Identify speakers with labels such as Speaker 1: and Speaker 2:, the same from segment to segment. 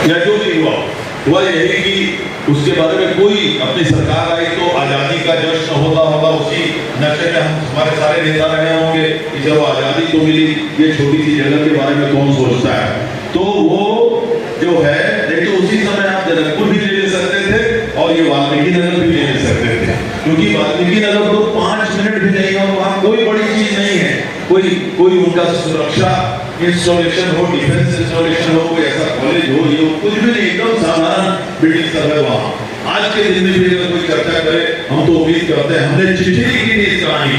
Speaker 1: या जो भी हुआ यही कि उसके बारे में कोई अपनी सरकार आई तो आजादी का जश्न होता होगा, उसी नशे में हम हमारे सारे नेता रहे होंगे कि जब आजादी तो मिली, ये छोटी सी जगह के बारे में कौन सोचता है। तो वो जो है नहीं तो उसी समय आप जनकपुर भी ले सकते थे और ये वाल्मीकि नगर भी ले सकते थे, क्योंकि वाल्मीकि नगर तो 5 मिनट भी नहीं और वहाँ कोई बड़ी चीज नहीं है, कोई उनका सुरक्षा इंस्टॉलेशन हो, डिफेंस इंस्टॉलेशन हो, कोई ऐसा कॉलेज हो, ये कुछ भी नहीं, एकदम साधारण बिल्डिंग सब है वहाँ। आज के दिन में भी अगर कोई चर्चा करे, हम तो उम्मीद करते हैं, हमने चिट्ठी लिखी थी इस कहानी,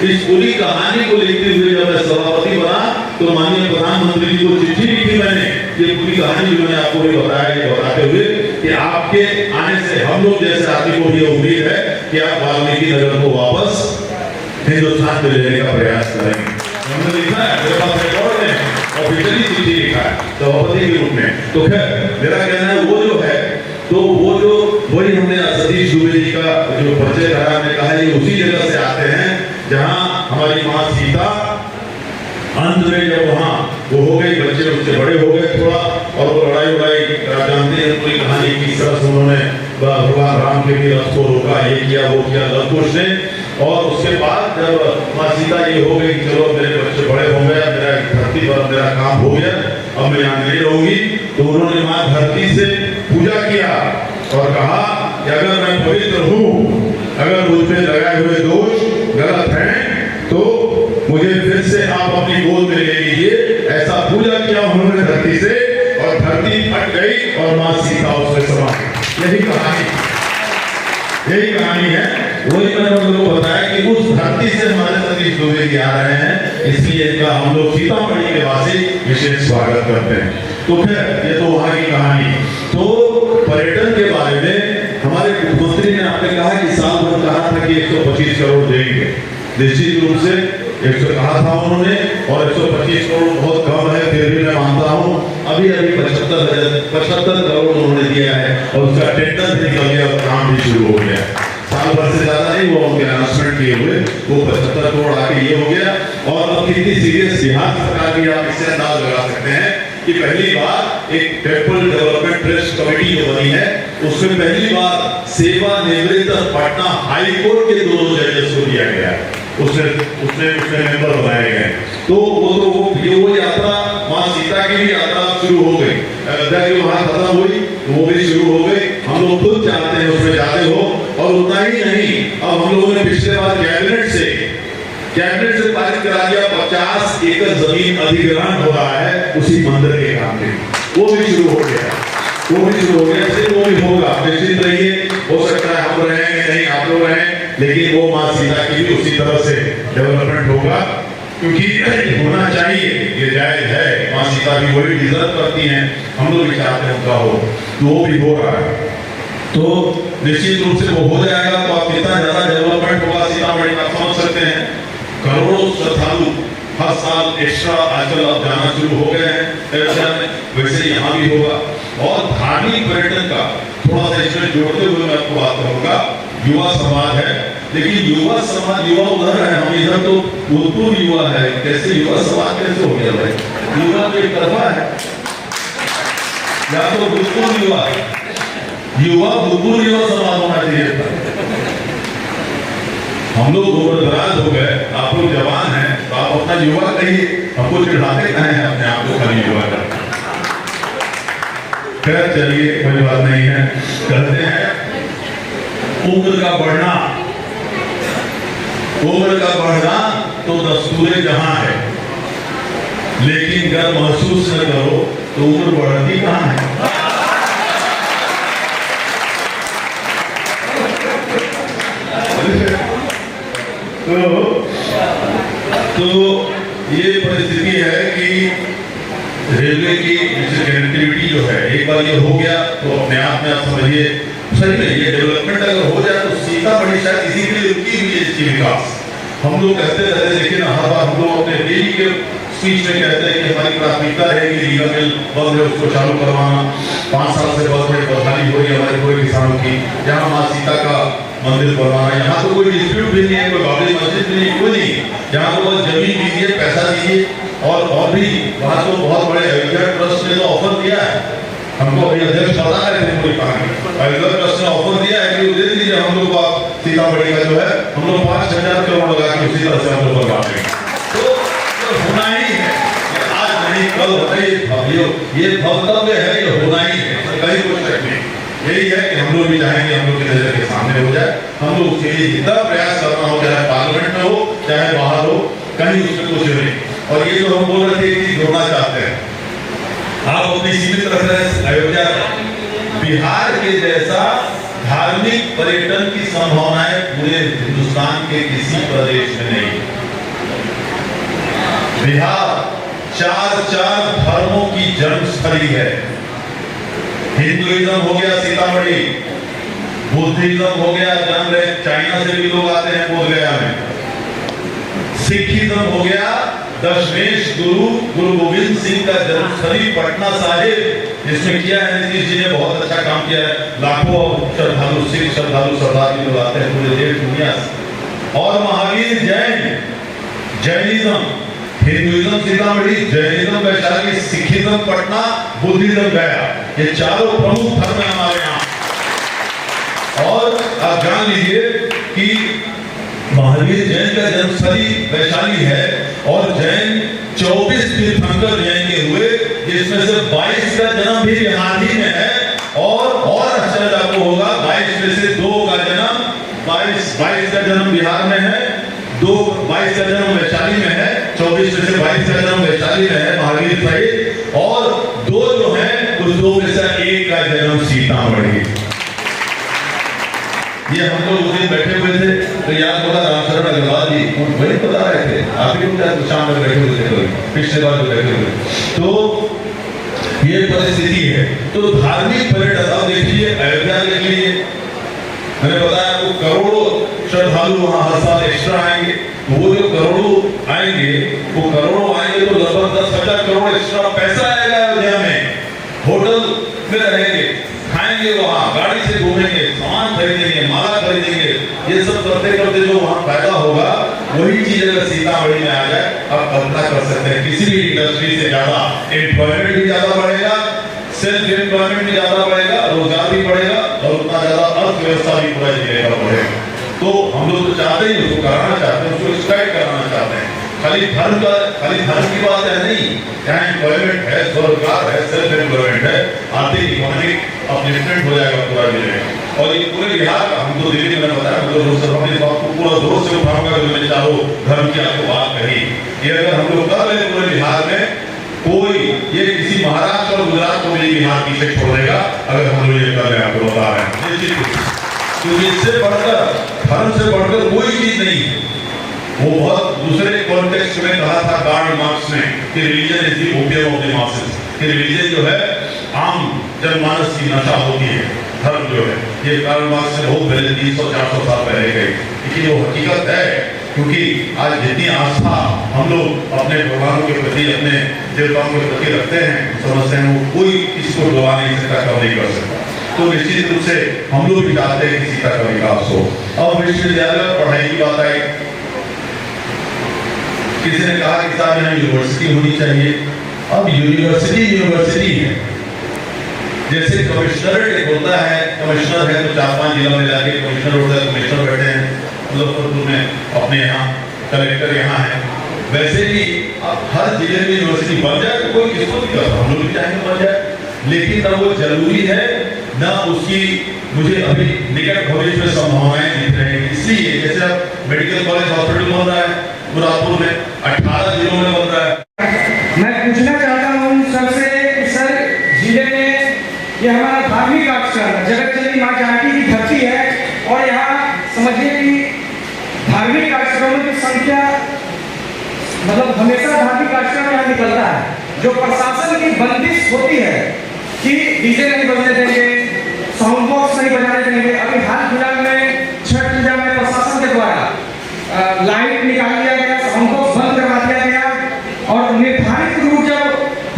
Speaker 1: इस पूरी कहानी को लिखते हुए जब मैं सभापति बना तो माननीय प्रधानमंत्री जी को चिट्ठी लिखी मैंने, ये पूरी कहानी जो मैंने आपको भी बताया, ये बताते हुए कि आपके आने से हम लोग जैसे आदमी को ये उम्मीद है कि आप वाल्मीकि नगर को वापस हिंदुस्तान में लेने का प्रयास करेंगे। हमने लिखा है, मेरे पास रिकॉर्ड है, ऑफिशियली चिट्ठी लिखा है सभापति के रूप में। तो खैर मेरा कहना है वो जो है, तो वो जो वही हमने सतीश दुबे जी का जो परिचय कराया, हमने कहा ये उसी जगह से आते हैं जहां हमारी माँ सीता अंत में जब वहां वो हो गई, बच्चे उससे बड़े हो गए थोड़ा, और वो लड़ाई जानते हैं पूरी कहानी किस तरह से उन्होंने भगवान राम के भी रथ को रोका, ये किया वो किया लवकुश ने। और उसके बाद जब माँ सीता ये हो गई, चलो मेरे बच्चे बड़े हो गए, मेरा धरती पर मेरा काम हो गया, अब मैं यहाँ नहीं रहूंगी, तो उन्होंने माँ धरती से पूजा किया और कहा कि अगर मैं पवित्र हूँ, अगर मुझ पे लगाए हुए दोष गलत हैं तो मुझे फिर से आप अपनी गोद में ले लीजिए। ऐसा पूजा किया उन्होंने धरती से और धरती फट गई और माँ सीता उसमें समा गई। यही कहानी है। वही मैंने उन लोगों को बताया कि उस धरती से हमारे सतीश दुबे जी आ रहे हैं, इसलिए इनका हम लोग सीतामढ़ी के वासी विशेष स्वागत करते हैं। तो फिर ये तो वहाँ की कहानी। तो पर्यटन के बारे में हमारे मुख्यमंत्री ने आपने कहा कि साल भर कहा था कि 125 करोड़ देंगे, निश्चित रूप से 100 कहा था उन्होंने, और 125 करोड़ बहुत कम है, फिर भी मैं मानता हूँ अभी 75 करोड़ उन्होंने दिया है और उसका टेंडर भी निकल गया और काम भी शुरू हो गया। साल भर से ज्यादा नहीं वो उनके अनाउंसमेंट किए हुए, वो 75 करोड़ आके ये हो गया। और अब कितनी सीरियस बिहार सरकार की आप इससे अंदाज लगा सकते हैं कि पहली बार एक टेम्पल डेवलपमेंट ट्रस्ट कमेटी जो बनी है, उसमें पहली बार सेवानिवृत्त पटना हाई कोर्ट के 2 जजेस को दिया गया है, उसमें मेंबर बनाए गए। तो वो यात्रा माँ सीता की भी यात्रा शुरू हो गई, अयोध्या की वहां खत्म हुई, वो भी शुरू हो गई। हम लोग खुद चाहते हैं उसमें जाते हो, और उतना ही नहीं, अब हम लोगों ने पिछले बार कैबिनेट से पारित करा दिया 50 एकड़ जमीन अधिग्रहण हो रहा है उसी मंदिर के काम में, वो भी शुरू हो गया, वो भी होगा। निश्चित रहिए, हो सकता है हम रहेंगे नहीं आप लोग रहें, लेकिन वो माँ सीता की भी उसी तरह से डेवलपमेंट होगा, क्योंकि होना चाहिए, ये जायज है। माँ सीता भी वही डिजर्व करती हैं, हम लोग भी चाहते हैं उनका हो, तो वो भी हो रहा है। तो निश्चित रूप से वो हो जाएगा, तो आप कितना ज्यादा डेवलपमेंट होगा सीतामढ़ी में समझ सकते हैं। करोड़ों श्रद्धालु हर साल एक्स्ट्रा आजकल अब जाना शुरू हो गए हैं अयोध्या में, वैसे यहाँ भी होगा। और धार्मिक पर्यटन का थोड़ा सा इसमें जोड़ते हुए मैं आपको बात करूंगा, युवा समाज है, लेकिन युवा समाज युवा उधर है, हम इधर तो भूतपूर्व युवा है, कैसे युवा समाज कैसे हो गया भाई? युवा तो एक तरफा है, या तो भूतपूर्व युवा भूतपूर्व युवा समाज होना चाहिए। हम लोग उम्रदराज हो गए, आप लोग जवान हैं, तो आप अपना युवा कहिए, हमको चिढ़ाते कहे हैं अपने आप को खाली युवा का। खैर चलिए, कोई बात नहीं है। कहते हैं उम्र का बढ़ना तो दस्तूरे जहां है, लेकिन अगर महसूस न करो तो उम्र बढ़ती कहां है। तो ये परिस्थिति है कि रेलवे की कनेक्टिविटी जो है, एक बार ये हो गया तो अपने आप में आप समझिए सही है, ये डेवलपमेंट अगर हो जाए तो सीतामढ़ी शायद इसी के लिए रुकी हुई है, इसकी विकास। हम लोग कहते रहते, लेकिन हर बार हम लोग अपने डेली के स्पीच में कहते हैं कि हमारी प्राथमिकता रहेगी रीवा मिल बंद है उसको चालू करवाना। 5 साल से बहुत बड़ी बदहाली हो रही है हमारे पूरे किसानों की। यहाँ माँ सीता का मंदिर बनवाना, यहाँ तो कोई डिस्प्यूट भी नहीं है, कोई बाबरी मस्जिद भी नहीं, कोई नहीं। यहाँ तो बस जमीन दीजिए, पैसा दीजिए, और भी वहाँ तो बहुत बड़े अयोध्या ट्रस्ट ने तो ऑफर दिया है हमको अभी अध्यक्ष बता रहे थे पूरी कहानी, अगर ट्रस्ट ने ऑफर दिया है कि दे दीजिए हम लोग को सीतामढ़ी का जो है हम लोग 5,000 करोड़ लगा के उसी तरह से हम लोग बांटेंगे। तो होना ही है, आज नहीं कल होता है, ये भवितव्य है, ये होना ही है, कहीं कुछ नहीं। यही है कि हम लोग भी चाहेंगे हम लोग की नजर के सामने हो जाए, हम लोग उसके लिए जितना प्रयास करना हो, चाहे पार्लियामेंट में हो चाहे बाहर हो, कहीं उसमें कुछ नहीं। और ये जो हम बोल रहे थे कि जोड़ना चाहते हैं, आप अपनी सीमित रख रहे हैं अयोध्या, बिहार के जैसा धार्मिक पर्यटन की संभावनाएं पूरे हिंदुस्तान के किसी प्रदेश में नहीं। बिहार 4 धर्मों की जन्मस्थली है। हिंदुइज्म हो गया सीतामढ़ी, बुद्धिज्म हो गया जन्म, चाइना से भी लोग आते हैं बोध गया में, सिखिज्म हो गया, दशमेश गुरु गोविंद सिंह का जन्मस्थली पटना साहिब, जिसमें किया है नीतीश जी ने बहुत अच्छा काम किया है, लाखों श्रद्धालु सिख श्रद्धालु सरदार जी लोग आते हैं पूरे देश दुनिया से। और Mahavir Jain, Jainism, Hinduism Sitamarhi, Jainism Vaishali, Sikhism Patna, Buddhism गया, ये चारों प्रमुख धर्म है हमारे यहाँ। और आप जान लीजिए कि महावीर जैन का जन्मस्थली वैशाली है और जैन 24 तीर्थंकर जैन के हुए, जिसमें से 22 का जन्म भी बिहार ही में है। और आश्चर्य आपको होगा, 22 में से 2 का जन्म 22 का जन्म बिहार में है, 22 का जन्म वैशाली में है, 24 में से 22 का जन्म वैशाली में है महावीर सहित, और 2 जो है उस 2 में से 1 का जन्म सीतामढ़ी। ये हम लोग उस दिन बैठे हुए थे तो याद होगा रामचरण अग्रवाल जी वही बता रहे थे, आप ही उनका शाम में बैठे हुए थे पिछले बार जो बैठे हुए। तो ये परिस्थिति है। तो धार्मिक पर्यटन अब देखिए, अयोध्या देख लीजिए, मैंने बताया आपको करोड़ों श्रद्धालु वहां हर साल एक्स्ट्रा आएंगे। वो जो करोड़ों आएंगे वो करोड़ों आएंगे तो लगभग 10,000 करोड़ एक्स्ट्रा पैसा आएगा अयोध्या में। होटल में रहेंगे, खाएंगे, वहां गाड़ी से घूमेंगे, सामान खरीदेंगे, माला खरीदेंगे, ये सब करते करते जो वहां फायदा होगा वही चीज अगर सीतामढ़ी में आ जाए, आप कल्पना कर सकते हैं किसी भी इंडस्ट्री से ज्यादा एम्प्लॉयमेंट भी ज्यादा बढ़ेगा, सेल्फ एम्प्लॉयमेंट भी ज्यादा बढ़ेगा, रोजगार भी बढ़ेगा और उतना ज्यादा अर्थव्यवस्था भी पूरा जिले का बढ़ेगा। तो हम लोग तो चाहते ही उसको कराना चाहते हैं, उसको एक्सप्लॉइट कराना चाहते हैं। खाली धर्म की बात है नहीं, यहाँ एम्प्लॉयमेंट है, स्वरोजगार है, सेल्फ एम्प्लॉयमेंट है, आर्थिक इकोनॉमिक अपलिफ्टमेंट हो जाएगा पूरा जिले में। और ये पूरे बिहार का, हम तो दिल्ली में बताया, अपनी बात को पूरा जोर से उठाऊंगा जो मैंने चाहो धर्म की आपको बात कही, ये अगर हम लोग कर रहे पूरे बिहार में, कोई ये किसी महाराष्ट्र और गुजरात को भी बिहार पीछे छोड़ देगा अगर हम लोग ये कर रहे हैं, आपको बता रहे हैं। क्योंकि इससे बढ़कर, धर्म से बढ़कर कोई चीज नहीं है। वो बहुत दूसरे कॉन्टेक्स्ट में कहा था कार्ल मार्क्स ने कि religion is the opium of the masses, कि रिलीजन जो है आम जनमानस की नशा होती है, धर्म जो है, ये कार्ल मार्क्स ने बहुत पहले 300-400 साल पहले गई, लेकिन वो हकीकत है। क्योंकि आज जितनी आस्था हम लोग अपने भगवानों के प्रति, अपने देवताओं के प्रति रखते हैं, समझते हैं, वो कोई किसको डुबा नहीं सकता, कम नहीं कर सकता। तो निश्चित रूप से हम लोग भी चाहते हैं किसी तरह का विकास हो। अब विश्वविद्यालय पढ़ाई की बात आई, किसी ने कहा कि साहब यहाँ यूनिवर्सिटी होनी चाहिए। अब यूनिवर्सिटी है, जैसे कमिश्नरेट एक होता है, कमिश्नर है तो 4-5 जिला में जाके कमिश्नर होता है, कमिश्नर बैठे हैं मुजफ्फरपुर में, अपने यहाँ कलेक्टर यहाँ है, वैसे ही अब हर जिले में यूनिवर्सिटी बन जाए तो कोई किसको नहीं करता, हम लोग भी चाहेंगे बन जाए, लेकिन ना वो जरूरी है, ना उसकी मुझे अभी निकट भविष्य में संभावनाएं दिख रही है। इसलिए जैसे अब मेडिकल कॉलेज हॉस्पिटल बन रहा है मुरादपुर में, 18 जिलों में बन रहा है।
Speaker 2: मैं पूछना चाहता हूँ सबसे, सर जिले में ये हमारा धार्मिक आश्रम जगत जननी माँ जानकी की धरती है और यहाँ समझिए कि धार्मिक आश्रमों की संख्या, मतलब हमेशा धार्मिक आश्रम यहाँ निकलता है। जो प्रशासन की बंदिश होती है कि डीजे नहीं बजने देंगे, साउंड बॉक्स नहीं बजाने देंगे, अभी हाल फिलहाल में छठ पूजा में प्रशासन के द्वारा लाइट निकाल दिया गया, साउंड बॉक्स बंद करवा दिया गया और निर्धारित रूट जब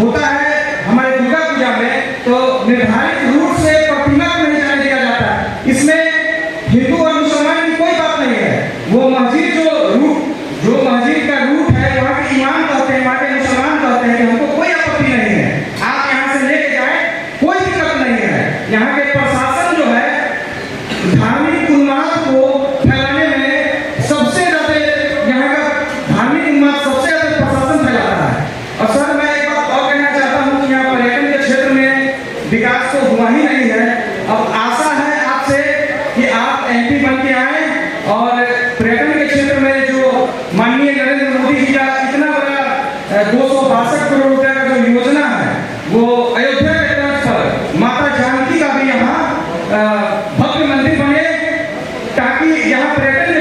Speaker 2: होता है हमारे दुर्गा पूजा में तो निर्धारित रूट से प्रतिमा को नहीं जाने दिया जाता है। इसमें हिंदू और मुसलमान की कोई बात नहीं है, वो मस्जिद जो मस्जिद का रूट है वहाँ के इमाम कहते हैं, वहाँ के मुसलमान कहते हैं कि हमको कोई आपत्ति नहीं है, आप यहाँ से लेके जाए, कोई यहाँ के प्रशासन जो है धार्मिक उन्माद को फैलाने में सबसे ज्यादा, यहाँ का धार्मिक उन्माद सबसे ज्यादा प्रशासन फैलाता है। और सर मैं एक बात और कहना चाहता हूँ कि यहाँ पर्यटन के क्षेत्र में विकास तो हुआ ही नहीं है। अब आशा है आपसे कि आप MP बन के आए और पर्यटन के क्षेत्र में जो माननीय नरेंद्र मोदी जी का इतना बड़ा 262 करोड़ रुपए का जो योजना है, वो अयोध्या के तर्ज पर माता जानकी का भी यहाँ भव्य मंदिर बने, ताकि यहाँ पर्यटन के